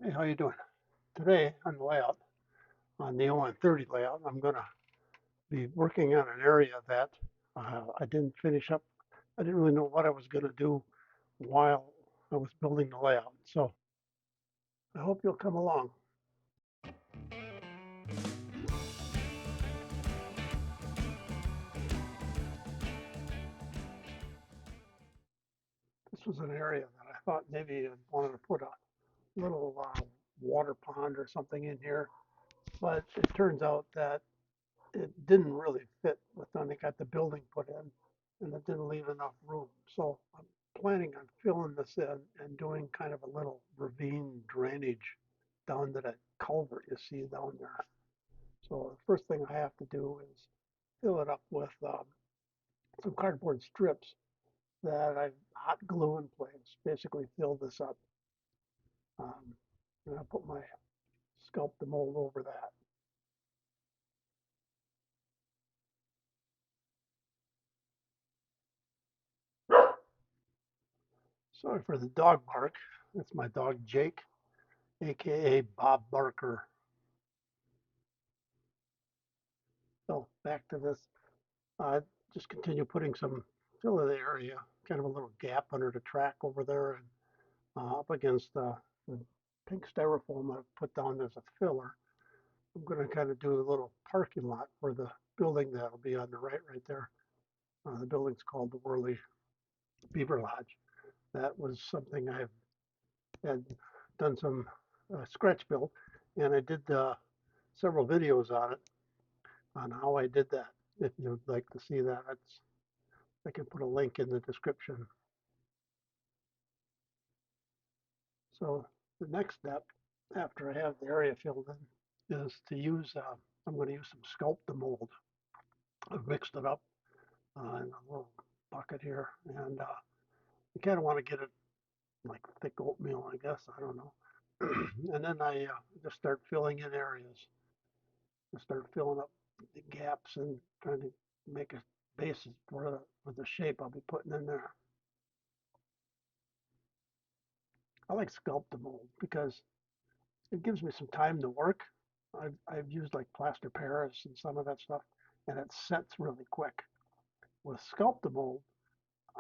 Hey, how you doing? Today on the layout, on the On30 layout, I'm going to be working on an area that I didn't finish up. I didn't really know what I was going to do while I was building the layout. So I hope you'll come along. This was an area that I thought maybe I wanted to put a little water pond or something in here, but it turns out that it didn't really fit with when they got the building put in, and it didn't leave enough room. So I'm planning on filling this in and doing kind of a little ravine drainage down to that culvert you see down there. So the first thing I have to do is fill it up with some cardboard strips that I've hot glue in place. Basically fill this up. Um, and I put my Scluptamold over that. Sorry for the dog bark. That's my dog Jake, aka Bob Barker. So back to this. Just continue putting some fill in the area, kind of a little gap under the track over there, and up against the pink styrofoam I've put down as a filler. I'm going to kind of do a little parking lot for the building that'll be on the right there. The building's called the Worley Beaver Lodge. That was something I've had done some scratch build, and I did several videos on it on how I did that. If you'd like to see that, I can put a link in the description. So the next step after I have the area filled in is to use, I'm going to use some Scluptamold. I've mixed it up in a little bucket here, and you kind of want to get it like thick oatmeal, I guess. I don't know. And then I just start filling in areas. I start filling up the gaps and trying to make a basis for the shape I'll be putting in there. I like Scluptamold because it gives me some time to work. I've used like plaster Paris and some of that stuff, and it sets really quick. With Scluptamold,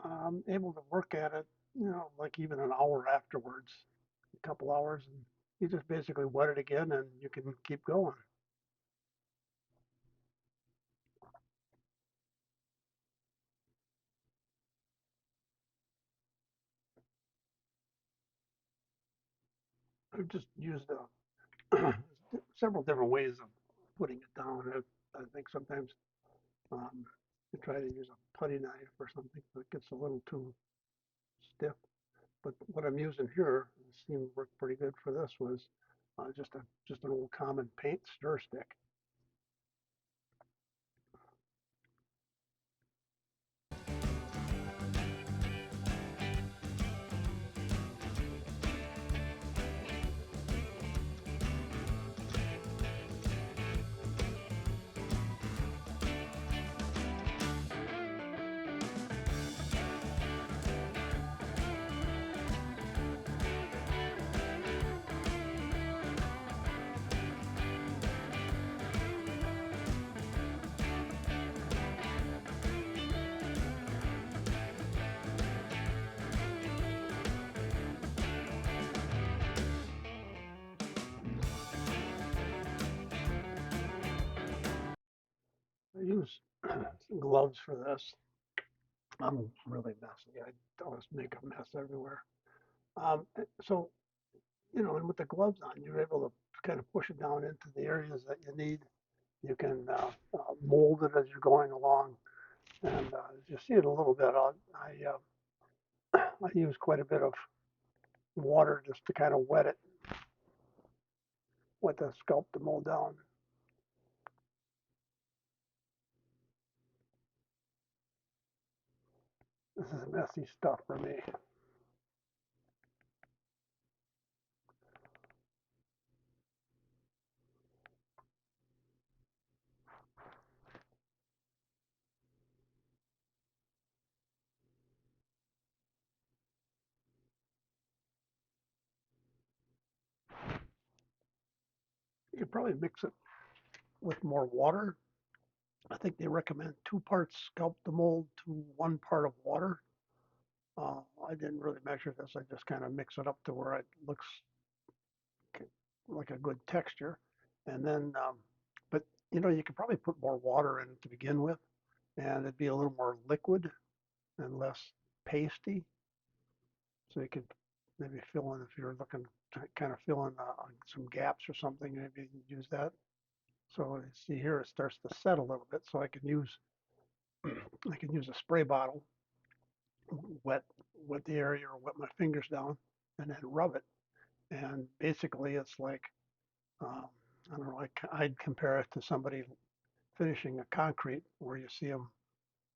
I'm able to work at it, like even an hour afterwards, a couple hours, and you just basically wet it again, and you can keep going. I've just used several different ways of putting it down. I think sometimes you try to use a putty knife or something, but it gets a little too stiff. But what I'm using here seemed to work pretty good for this was just an old common paint stir stick. I use some gloves for this. I'm really messy. I always make a mess everywhere. So, and with the gloves on, you're able to kind of push it down into the areas that you need. You can mold it as you're going along. And as you see it a little bit, I use quite a bit of water just to kind of wet it with the Scluptamold down. This is messy stuff for me. could probably mix it with more water. I think they recommend 2 parts Scluptamold to 1 part of water. I didn't really measure this. I just kind of mix it up to where it looks like a good texture. And then, but you could probably put more water in it to begin with, and it'd be a little more liquid and less pasty. So you could maybe fill in if you're looking to kind of fill in some gaps or something. Maybe you can use that. So you see here it starts to set a little bit. So I can use a spray bottle, wet wet the area or wet my fingers down, and then rub it. And basically, it's like um, I don't know. I'd compare it to somebody finishing a concrete where you see them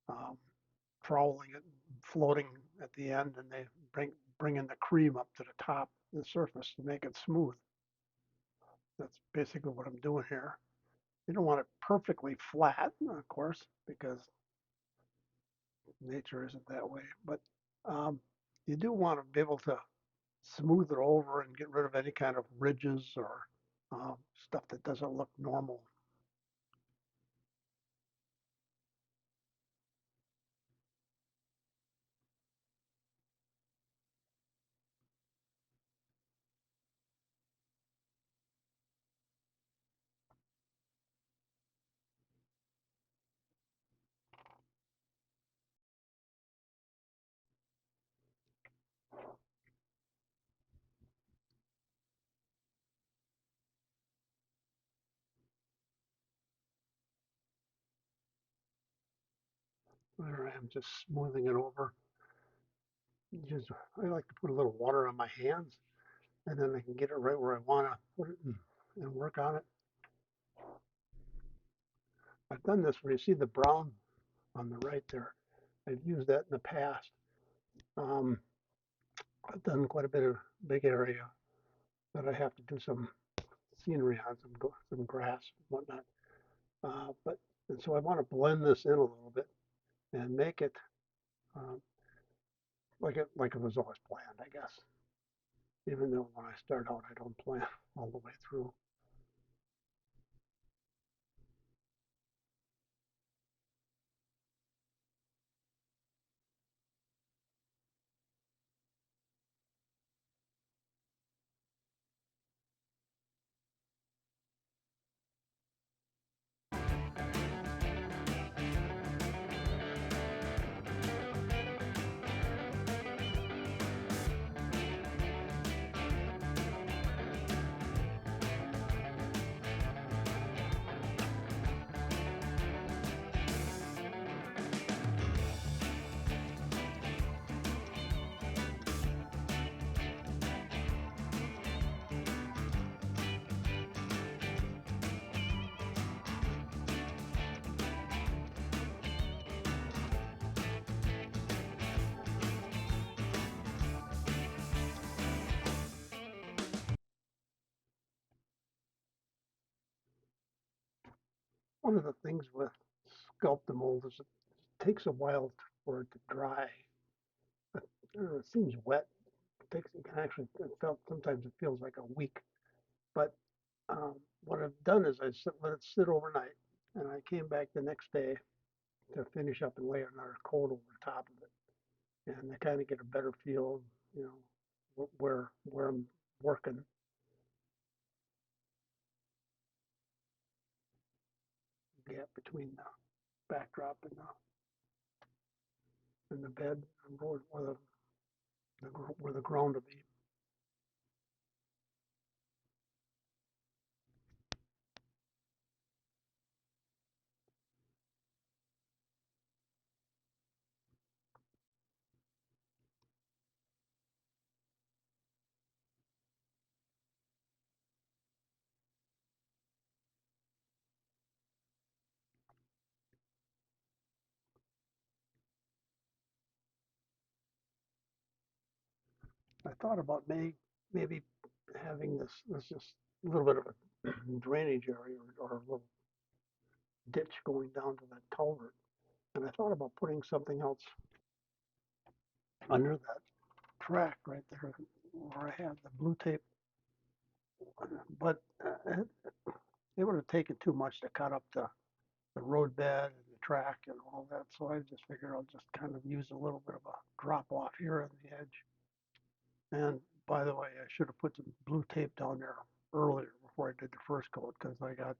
um, troweling it, floating at the end, and they bringing the cream up to the top of the surface to make it smooth. That's basically what I'm doing here. You don't want it perfectly flat, of course, because nature isn't that way. But um, you do want to be able to smooth it over and get rid of any kind of ridges or stuff that doesn't look normal. There I am, just smoothing it over. I like to put a little water on my hands, and then I can get it right where I want to put it and work on it. I've done this where you see the brown on the right there. I've used that in the past. Um, I've done quite a bit of big area that I have to do some scenery on, some grass and whatnot. But and so I want to blend this in a little bit and make it um, like it was always planned, I guess. Even though when I start out, I don't plan all the way through. One of the things with Scluptamold is it takes a while for it to dry. I don't know, it seems wet. It can actually, sometimes it feels like a week. But what I've done is let it sit overnight, and I came back the next day to finish up and lay another coat over the top of it, and I kind of get a better feel, you know, where I'm working. Gap between the backdrop and the bed, and where the ground will be. I thought about maybe having this just a little bit of a drainage area or a little ditch going down to that culvert. And I thought about putting something else under that track right there where I had the blue tape but it would have taken too much to cut up the road bed and the track and all that. So I just figured I'll just kind of use a little bit of a drop off here on the edge. And by the way, I should have put some blue tape down there earlier before I did the first coat because I got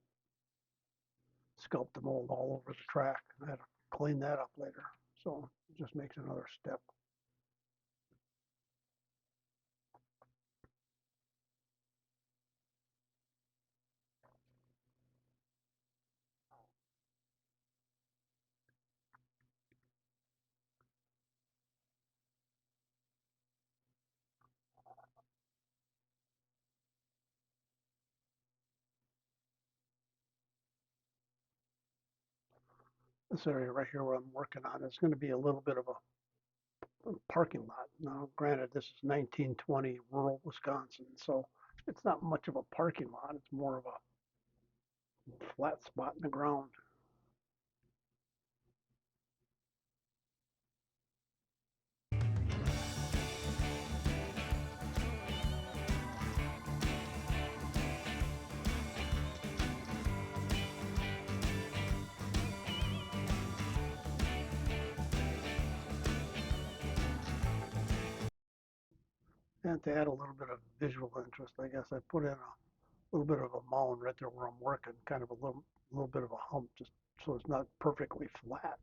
Scluptamold all over the track. I had to clean that up later. So it just makes another step. This area right here where I'm working on is going to be a little bit of a parking lot. Now, granted, this is 1920 rural Wisconsin, so it's not much of a parking lot. It's more of a flat spot in the ground. And to add a little bit of visual interest, I guess I put in a little bit of a mound right there where I'm working, kind of a little bit of a hump, just so it's not perfectly flat.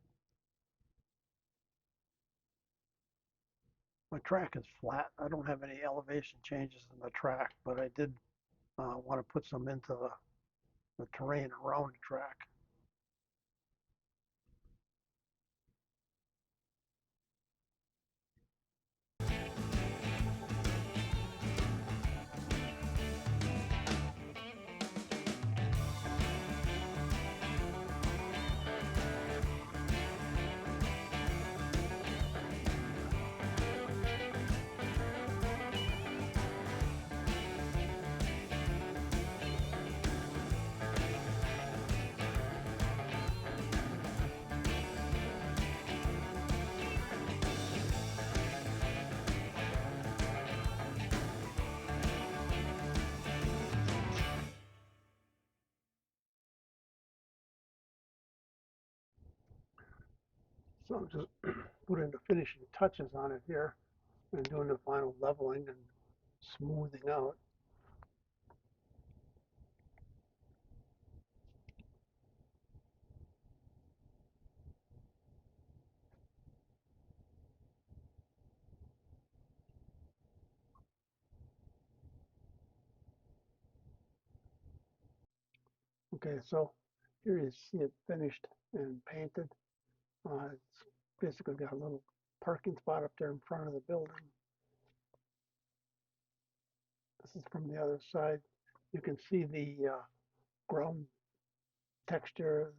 My track is flat. I don't have any elevation changes in the track, but I did want to put some into the terrain around the track. So I'm just putting the finishing touches on it here and doing the final leveling and smoothing out. Okay, so here you see it finished and painted. It's basically got a little parking spot up there in front of the building. This is from the other side. You can see the ground texture,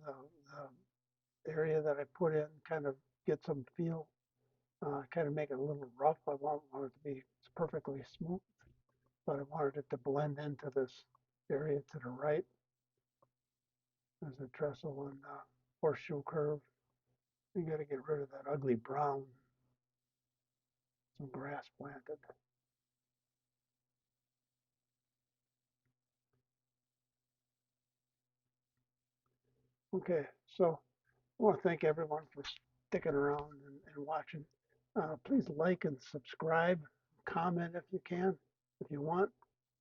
the area that I put in, kind of get some feel, kind of make it a little rough. I want it to be perfectly smooth, but I wanted it to blend into this area to the right. There's a trestle and horseshoe curve. You got to get rid of that ugly brown. Some grass planted. Okay, so I want to thank everyone for sticking around and watching. Please like and subscribe, comment if you can, if you want.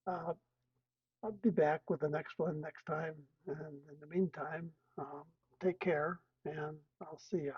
Uh, I'll be back with the next one next time. And in the meantime, take care and I'll see you.